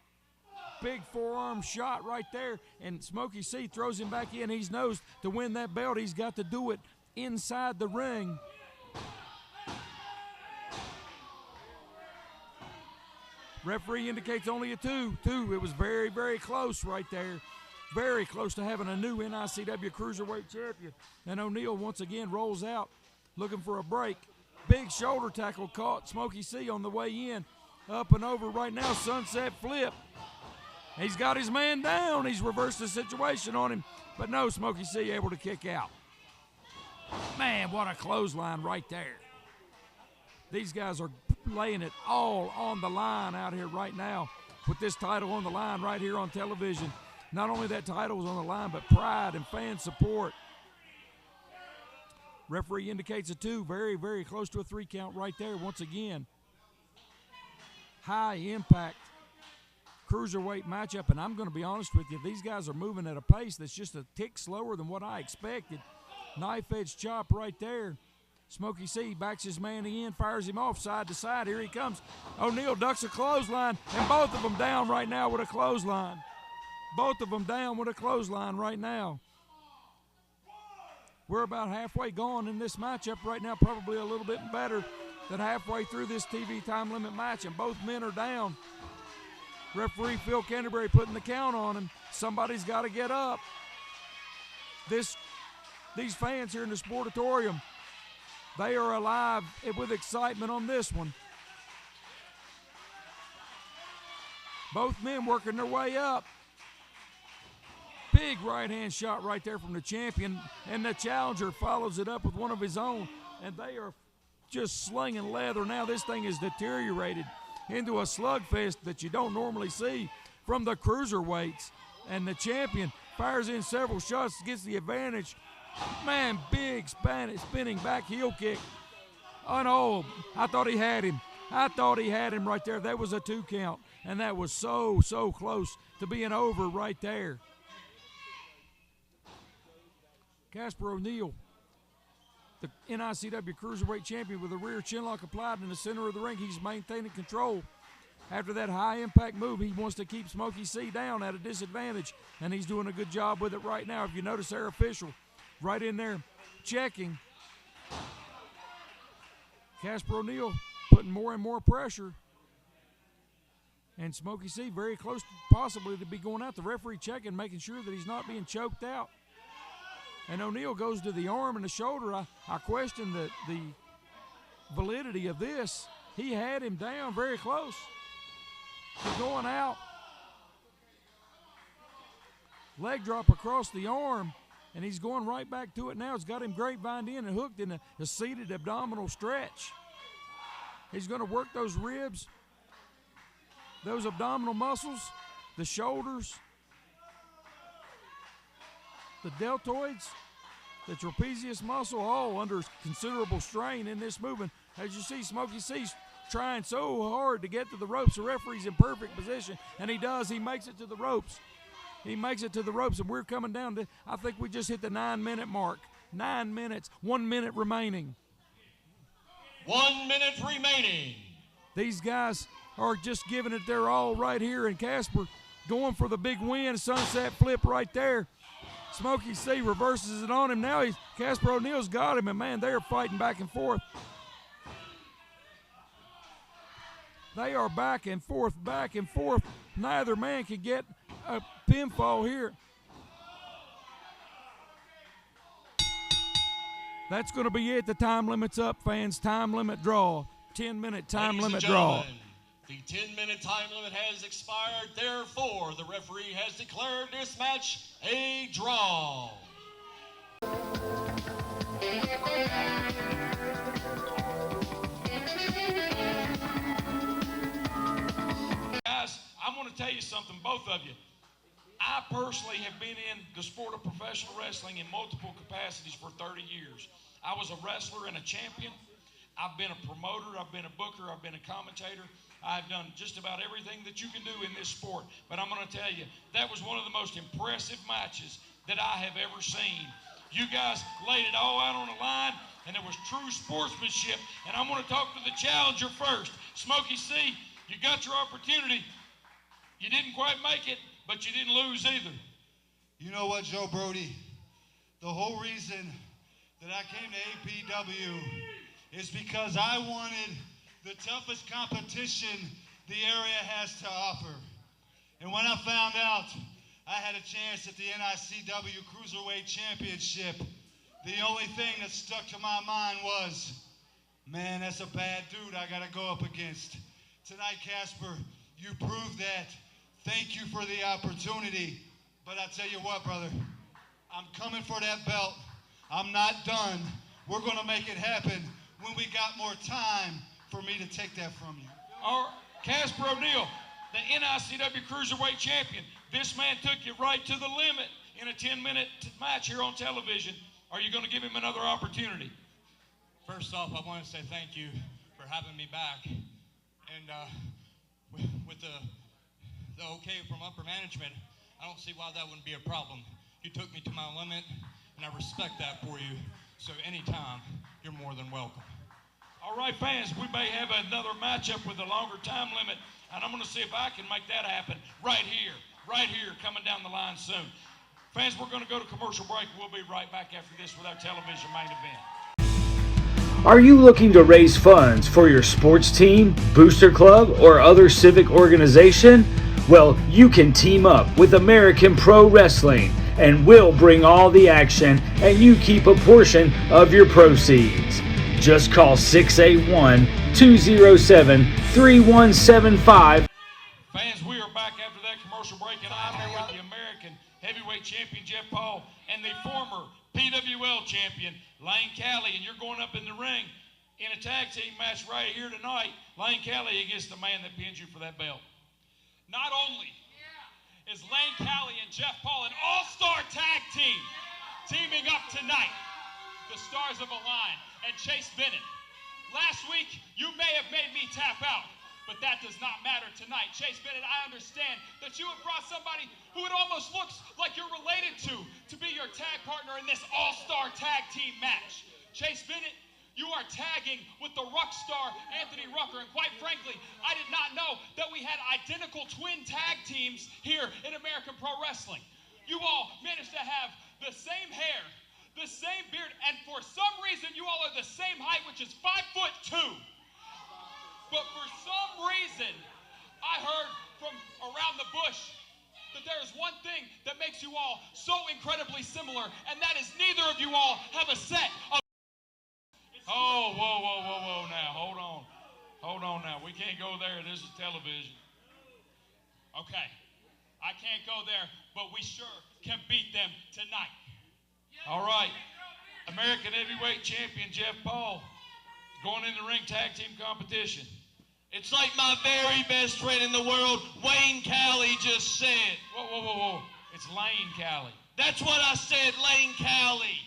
big forearm shot right there, and Smokey C throws him back in. He knows to win that belt, he's got to do it inside the ring. Referee indicates only a 2. It was very, very close right there. Very close to having a new NICW Cruiserweight champion. And O'Neill once again rolls out looking for a break. Big shoulder tackle caught Smokey C on the way in. Up and over right now, sunset flip. He's got his man down. He's reversed the situation on him. But no, Smokey C able to kick out. Man, what a clothesline right there. These guys are laying it all on the line out here right now with this title on the line right here on television. Not only that title is on the line, but pride and fan support. Referee indicates a 2. Very, very close to a 3 count right there once again. High impact cruiserweight matchup, and I'm going to be honest with you, these guys are moving at a pace that's just a tick slower than what I expected. Knife edge chop right there. Smokey C backs his man in, fires him off side to side. Here he comes. O'Neill ducks a clothesline, and both of them down right now with a clothesline. Both of them down with a clothesline right now. We're about halfway gone in this matchup right now, probably a little bit better than halfway through this TV time limit match, and both men are down. Referee Phil Canterbury putting the count on him. Somebody's got to get up. These fans here in the Sportatorium, they are alive with excitement on this one. Both men working their way up. Big right-hand shot right there from the champion, and the challenger follows it up with one of his own, and they are just slinging leather. Now this thing is deteriorated into a slugfest that you don't normally see from the cruiserweights, and the champion fires in several shots, gets the advantage. Man, big spinning back heel kick. Oh no, I thought he had him. I thought he had him right there. That was a 2 count, and that was so close to being over right there. Casper O'Neill, the NICW Cruiserweight champion, with a rear chinlock applied in the center of the ring. He's maintaining control. After that high-impact move, he wants to keep Smokey C down at a disadvantage, and he's doing a good job with it right now. If you notice, their official right in there checking. Casper O'Neill putting more and more pressure. And Smokey C very close possibly to be going out. The referee checking, making sure that he's not being choked out. And O'Neill goes to the arm and the shoulder. I question the validity of this. He had him down very close to going out. Leg drop across the arm, and he's going right back to it now. It's got him grapevined in and hooked in a seated abdominal stretch. He's going to work those ribs, those abdominal muscles, the shoulders, the deltoids, the trapezius muscle, all under considerable strain in this movement. As you see, Smokey C's trying so hard to get to the ropes. The referee's in perfect position, and he does. He makes it to the ropes. He makes it to the ropes, and we're coming down to, I think we just hit the 9-minute mark. 9 minutes, 1 minute remaining. 1 minute remaining. These guys are just giving it their all right here, and Casper going for the big win. Sunset flip right there. Smokey C reverses it on him. Now Casper O'Neal's got him, and man, they're fighting back and forth. They are back and forth, back and forth. Neither man can get a pinfall here. That's going to be it. The time limit's up, fans. Time limit draw. 10-minute time limit draw. The 10-minute time limit has expired. Therefore, the referee has declared this match a draw. Guys, I want to tell you something, both of you. I personally have been in the sport of professional wrestling in multiple capacities for 30 years. I was a wrestler and a champion. I've been a promoter, I've been a booker, I've been a commentator. I've done just about everything that you can do in this sport. But I'm going to tell you, that was one of the most impressive matches that I have ever seen. You guys laid it all out on the line, and there was true sportsmanship. And I'm going to talk to the challenger first. Smokey C, you got your opportunity. You didn't quite make it, but you didn't lose either. You know what, Joe Brody? The whole reason that I came to APW is because I wanted the toughest competition the area has to offer. And when I found out I had a chance at the NICW Cruiserweight Championship, the only thing that stuck to my mind was, man, that's a bad dude I gotta go up against. Tonight, Casper, you proved that. Thank you for the opportunity. But I tell you what, brother, I'm coming for that belt. I'm not done. We're gonna make it happen when we got more time for me to take that from you. All right, Casper O'Neal, the NICW Cruiserweight Champion. This man took you right to the limit in a 10-minute match here on television. Are you going to give him another opportunity? First off, I want to say thank you for having me back. And with the okay from upper management, I don't see why that wouldn't be a problem. You took me to my limit, and I respect that for you. So anytime, you're more than welcome. All right, fans, we may have another matchup with a longer time limit, and I'm going to see if I can make that happen right here, coming down the line soon. Fans, we're going to go to commercial break. We'll be right back after this with our television main event. Are you looking to raise funds for your sports team, booster club, or other civic organization? Well, you can team up with American Pro Wrestling, and we'll bring all the action, and you keep a portion of your proceeds. Just call 681-207-3175. Fans, we are back after that commercial break, and I'm here with the American Heavyweight Champion, Jeff Paul, and the former PWL Champion, Lane Cali, and you're going up in the ring in a tag team match right here tonight. Lane Cali against the man that pinned you for that belt. Not only is Lane Cali and Jeff Paul an all-star tag team teaming up tonight, the stars of a line, and Chase Bennett. Last week, you may have made me tap out, but that does not matter tonight. Chase Bennett, I understand that you have brought somebody who it almost looks like you're related to be your tag partner in this all-star tag team match. Chase Bennett, you are tagging with the Ruck star, Anthony Rucker, and quite frankly, I did not know that we had identical twin tag teams here in American Pro Wrestling. You all managed to have the same hair, the same beard, and for some reason you all are the same height, which is 5'2". But for some reason, I heard from around the bush that there is one thing that makes you all so incredibly similar, and that is neither of you all have a set of... Oh, whoa, now, hold on now. We can't go there, this is television. Okay, I can't go there, but we sure can beat them tonight. All right, American Heavyweight Champion Jeff Paul going in the ring tag team competition. It's like my very best friend in the world, Wayne Cali, just said. Whoa. It's Lane Cali. That's what I said, Lane Cali.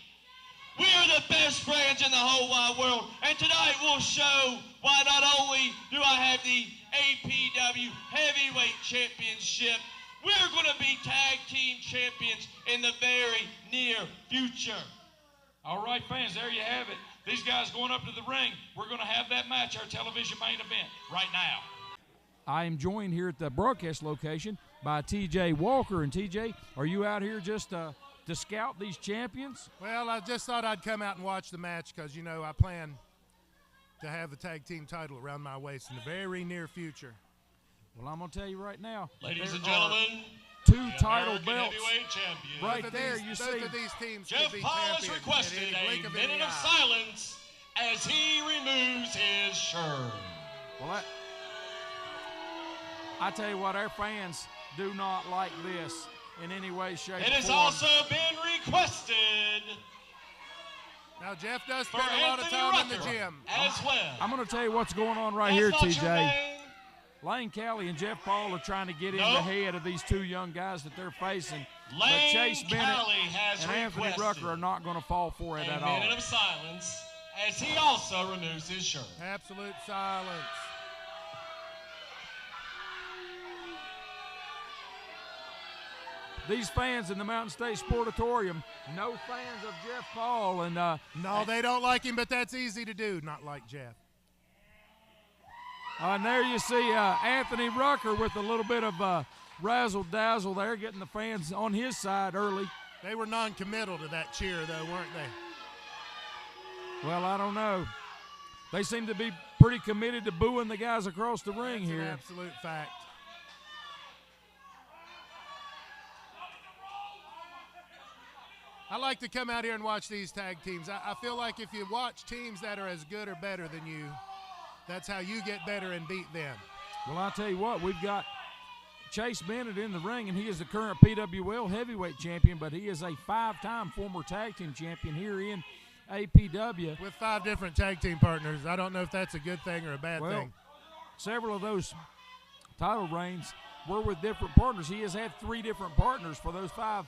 We are the best friends in the whole wide world, and tonight we'll show why not only do I have the APW Heavyweight Championship, we're going to be tag team champions in the very near future. All right, fans, there you have it. These guys going up to the ring. We're going to have that match, our television main event, right now. I am joined here at the broadcast location by TJ Walker. And TJ, are you out here just to scout these champions? Well, I just thought I'd come out and watch the match because, you know, I plan to have the tag team title around my waist in the very near future. Well, I'm going to tell you right now. Ladies and gentlemen, two title American belts. Heavyweight Champion. Right there, you see. Both of these teams Jeff could be Paul has champions requested in any blink a of minute any of eye. silence as he removes his shirt. Well, I tell you what, our fans do not like this in any way, shape, It or has form. also been requested Now, Jeff does for spend a lot of Anthony time in the Rucker gym. as well. I'm going to tell you what's going on right That's here, not your TJ. name. Lane Cali and Jeff Paul are trying to get in Nope. the head of these two young guys that they're facing. But Lane Chase Bennett Cali has and Anthony requested Rucker are not going to fall for it a at all. minute of silence as he also removes his shirt. Absolute silence. These fans in the Mountain State Sportatorium, no fans of Jeff Paul. And No, they don't like him, but that's easy to do, not like Jeff. and there you see Anthony Rucker with a little bit of razzle-dazzle there, getting the fans on his side early. They were non-committal to that cheer, though, weren't they? Well, I don't know. They seem to be pretty committed to booing the guys across the ring That's here. an absolute fact. I like to come out here and watch these tag teams. I feel like if you watch teams that are as good or better than you, that's how you get better and beat them. Well, I'll tell you what, we've got Chase Bennett in the ring, and he is the current PWL heavyweight champion, but he is a 5-time former tag team champion here in APW. With 5 different tag team partners. I don't know if that's a good thing or a bad Well, thing. several of those title reigns were with different partners. He has had 3 different partners for those 5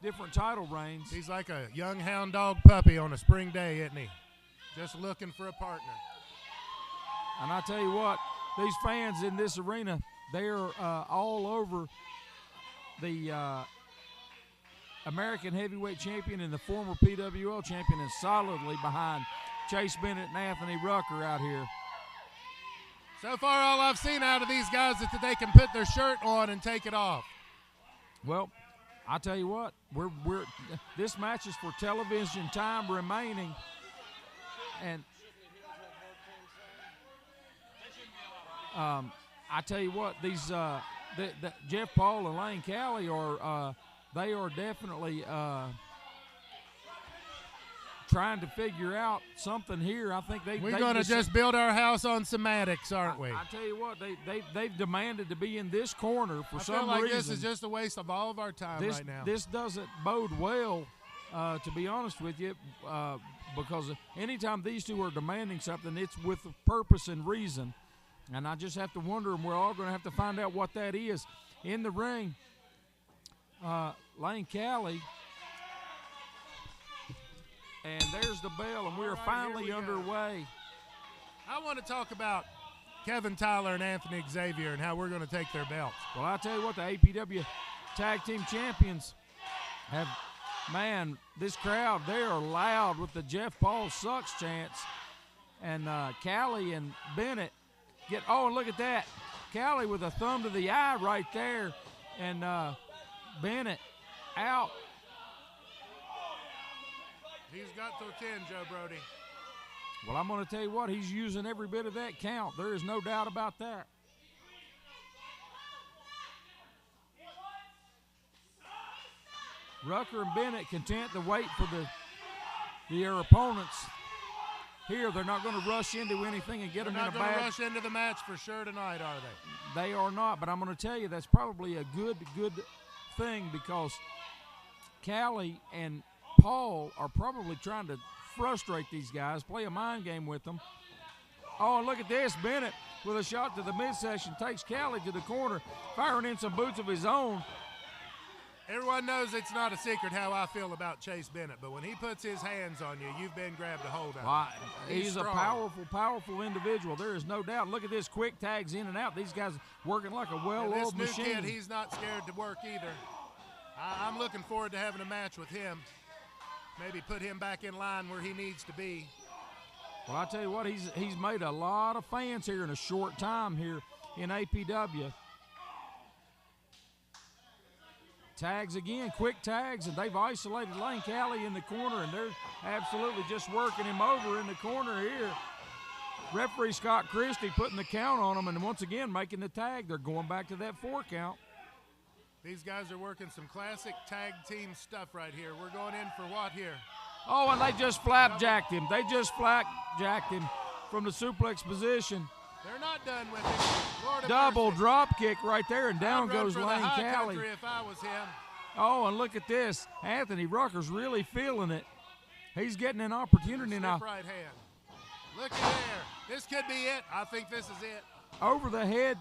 different title reigns. He's like a young hound dog puppy on a spring day, isn't he? Just looking for a partner. And I tell you what, these fans in this arena, they're all over the American heavyweight champion and the former PWL champion, and solidly behind Chase Bennett and Anthony Rucker out here. So far, all I've seen out of these guys is that they can put their shirt on and take it off. Well, I tell you what, this match is for television time remaining, and I tell you what, these Jeff Paul and Lane Cali are they are definitely trying to figure out something here. I think we're going to just build our house on semantics, aren't we? I tell you what, they've demanded to be in this corner for some reason. I feel like this is just a waste of all of our time right now. This doesn't bode well, to be honest with you, because anytime these two are demanding something, it's with purpose and reason. And I just have to wonder, and we're all going to have to find out what that is. In the ring, Lane Cali. And there's the bell, and we're finally underway. I want to talk about Kevin Tyler and Anthony Xavier and how we're going to take their belts. Well, I'll tell you what, the APW Tag Team Champions have, man, this crowd, they are loud with the Jeff Paul sucks chants. And Cali and Bennett and look at that. Cali with a thumb to the eye right there. And Bennett out. He's got to 10, Joe Brody. Well, I'm going to tell you what, he's using every bit of that count. There is no doubt about that. Rucker and Bennett content to wait for their opponents here. They're not going to rush into anything and get them in a bad. They're not going to rush into the match for sure tonight, are they? They are not, but I'm going to tell you that's probably a good thing, because Cali and Paul are probably trying to frustrate these guys, play a mind game with them. Oh, and look at this. Bennett with a shot to the midsection takes Cali to the corner, firing in some boots of his own. Everyone knows it's not a secret how I feel about Chase Bennett, but when he puts his hands on you, you've been grabbed a hold of. Well, he's a powerful individual. There is no doubt. Look at this, quick tags in and out. These guys working like a well-oiled machine. This new kid, he's not scared to work either. I'm looking forward to having a match with him. Maybe put him back in line where he needs to be. Well, I tell you what, he's made a lot of fans here in a short time here in APW. Tags again, quick tags, and they've isolated Lane Cali in the corner, and they're absolutely just working him over in the corner here. Referee Scott Christie putting the count on him, and once again making the tag. They're going back to that 4 count. These guys are working some classic tag team stuff right here. We're going in for what here? Oh, and they just flapjacked him. They just flapjacked him from the suplex position. They're not done with him. Lord Double mercy. drop kick right there, and down goes Lane Cali. If I was him. Oh, and look at this. Anthony Rucker's really feeling it. He's getting an opportunity now. Right hand. Look at there. This could be it. I think this is it. Over the head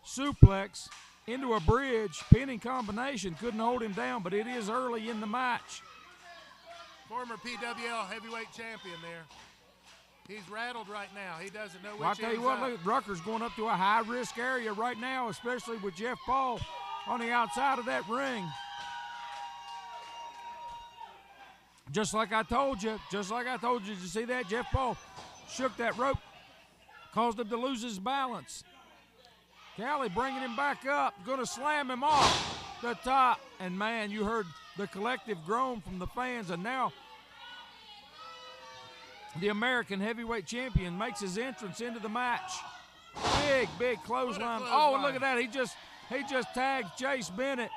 suplex into a bridge. Pinning combination. Couldn't hold him down, but it is early in the match. Former PWL heavyweight champion there. He's rattled right now. He doesn't know which Well, I'll tell you what, up. look, Rucker's going up to a high-risk area right now, especially with Jeff Paul on the outside of that ring. Just like I told you. Did you see that? Jeff Paul shook that rope, caused him to lose his balance. Cali bringing him back up, going to slam him off the top. And, man, you heard the collective groan from the fans, and now the American heavyweight champion makes his entrance into the match. Big clothesline. Oh, and look at that. He just tagged Chase Bennett,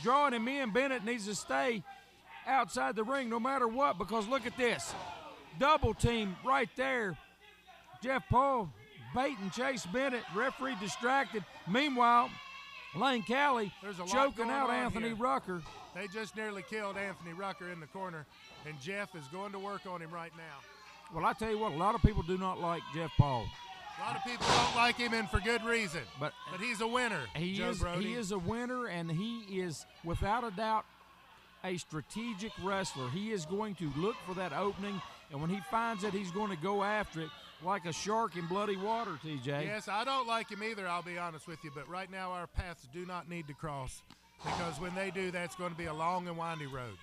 drawing him in. Bennett needs to stay outside the ring no matter what, because look at this. Double team right there. Jeff Paul baiting Chase Bennett. Referee distracted. Meanwhile, Lane Cali choking out Anthony Rucker. They just nearly killed Anthony Rucker in the corner, and Jeff is going to work on him right now. Well, I tell you what, a lot of people do not like Jeff Paul. A lot of people don't like him, and for good reason. But he's a winner, Joe Brody. He is a winner, and he is, without a doubt, a strategic wrestler. He is going to look for that opening, and when he finds it, he's going to go after it like a shark in bloody water, TJ. Yes, I don't like him either, I'll be honest with you, but right now our paths do not need to cross, because when they do, that's going to be a long and windy road.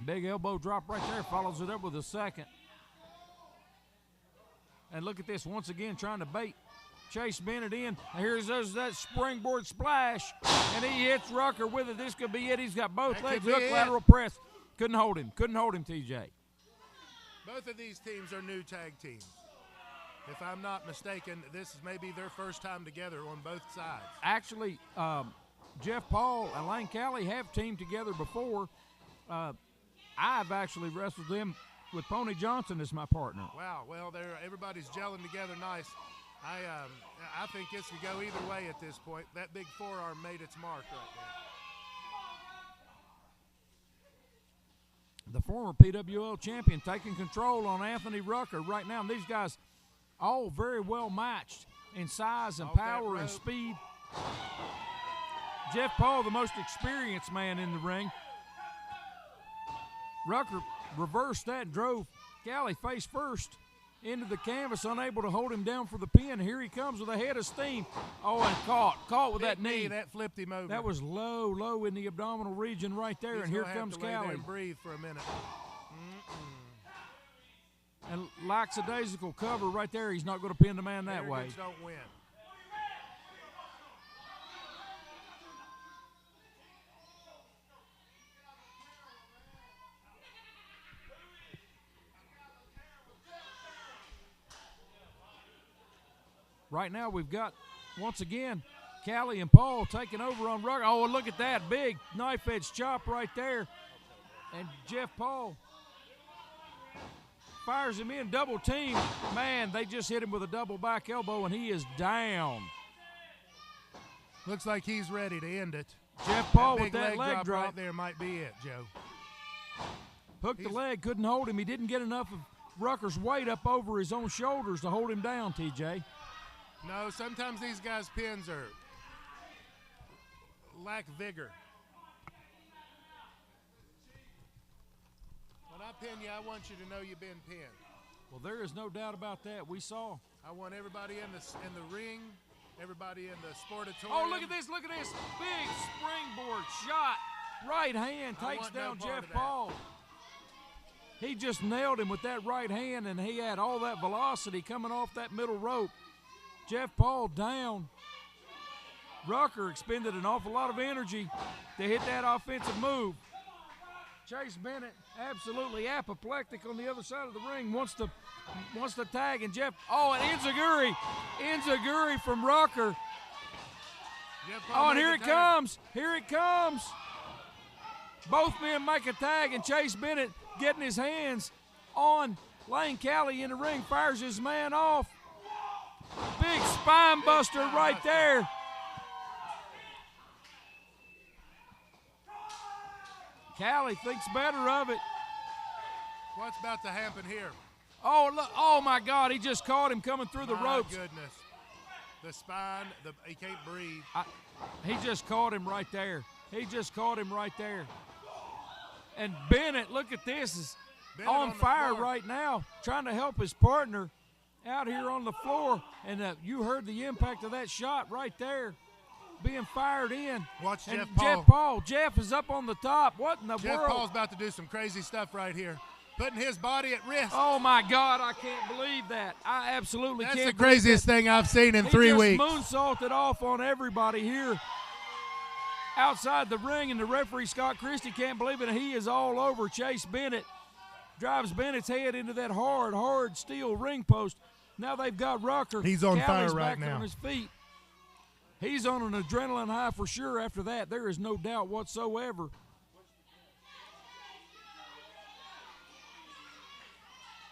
Big elbow drop right there, follows it up with a second. And look at this, once again trying to bait Chase Bennett in. Here's that springboard splash, and he hits Rucker with it. This could be it. He's got both legs, hook, lateral press. Couldn't hold him, TJ. Both of these teams are new tag teams. If I'm not mistaken, this is maybe their first time together on both sides. Actually, Jeff Paul and Lane Cali have teamed together before. I've actually wrestled them with Pony Johnson as my partner. Wow, well, everybody's gelling together nice. I think this could go either way at this point. That big forearm made its mark right there. The former PWL champion taking control on Anthony Rucker right now. And these guys all very well matched in size and power and speed. Jeff Paul, the most experienced man in the ring. Rucker reversed that and drove Cali face first into the canvas, unable to hold him down for the pin. Here he comes with a head of steam. Oh, and caught with that knee. That flipped him over. That was low in the abdominal region right there, and here comes Cali. Lay there and breathe for a minute. And lackadaisical cover right there. He's not going to pin the man that way. Don't win. Right now we've got, once again, Cali and Paul taking over on Rucker. Oh, look at that big knife-edge chop right there. And Jeff Paul fires him in, double team. Man, they just hit him with a double back elbow, and he is down. Looks like he's ready to end it. Jeff Paul with that that leg drop. Right there might be it, Joe. Hooked the leg, couldn't hold him. He didn't get enough of Rucker's weight up over his own shoulders to hold him down, TJ. No, sometimes these guys' pins lack vigor. When I pin you, I want you to know you've been pinned. Well, there is no doubt about that. We saw. I want everybody in the ring, everybody in the sportatorium. Oh, look at this, big springboard shot. Right hand takes down Jeff Paul. He just nailed him with that right hand, and he had all that velocity coming off that middle rope. Jeff Paul down. Rucker expended an awful lot of energy to hit that offensive move. Chase Bennett absolutely apoplectic on the other side of the ring, wants to tag, and Jeff, and Enziguri from Rucker. And here it comes. Both men make a tag, and Chase Bennett getting his hands on Lane Cali in the ring, fires his man off. Big spine buster right there. Cali thinks better of it. What's about to happen here? Oh, look. Oh, my God. He just caught him coming through the ropes. My goodness. The spine, he can't breathe. He just caught him right there. And Bennett, look at this, is on fire right now, trying to help his partner out here on the floor. And you heard the impact of that shot right there being fired in. Watch and Jeff Paul. Jeff is up on the top. What in the world? Jeff Paul's about to do some crazy stuff right here, putting his body at risk. Oh, my God, I can't believe that. I absolutely can't. That's the craziest thing I've seen in 3 weeks. He just moonsaulted off on everybody here outside the ring, and the referee, Scott Christie, can't believe it. He is all over Chase Bennett. Drives Bennett's head into that hard steel ring post. Now they've got Rucker. He's on Callie's fire right back now. On his feet. He's on an adrenaline high for sure after that. There is no doubt whatsoever.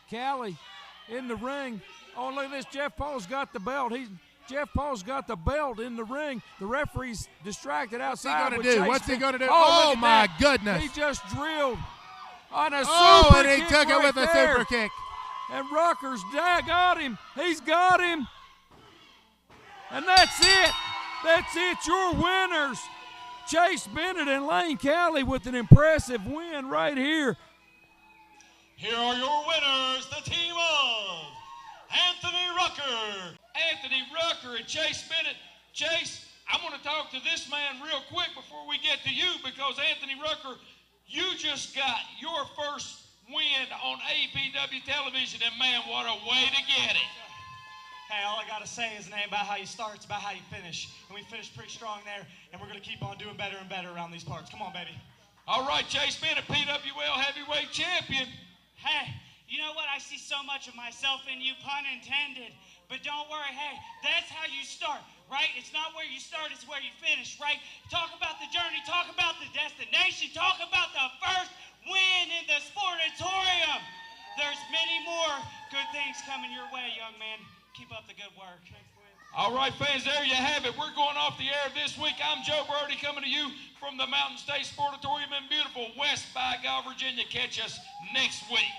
Callie in the ring. Oh, look at this. Jeff Paul's got the belt. Jeff Paul's got the belt in the ring. The referee's distracted outside. What's he going to do? Oh, my goodness. He just drilled on a super and he kick took it right with a there. super kick. And Rucker's got him. He's got him. And that's it. That's it. Your winners, Chase Bennett and Lane Cali, with an impressive win right here. Here are your winners, the team of Anthony Rucker. Anthony Rucker and Chase Bennett. Chase, I want to talk to this man real quick before we get to you, because Anthony Rucker, you just got your first win on APW television, and man, what a way to get it. Hey, all I got to say is it ain't about how you start, it's about how you finish. And we finished pretty strong there, and we're going to keep on doing better and better around these parts. Come on, baby. All right, Chase Bennett, PWL heavyweight champion. Hey, you know what? I see so much of myself in you, pun intended. But don't worry, hey, that's how you start, right? It's not where you start, it's where you finish, right? Talk about the journey, talk about the destination, talk about the first win in the Sportatorium. There's many more good things coming your way, young man. Keep up the good work. All right, fans, there you have it. We're going off the air this week. I'm Joe Brody coming to you from the Mountain State Sportatorium in beautiful West By God, Virginia. Catch us next week.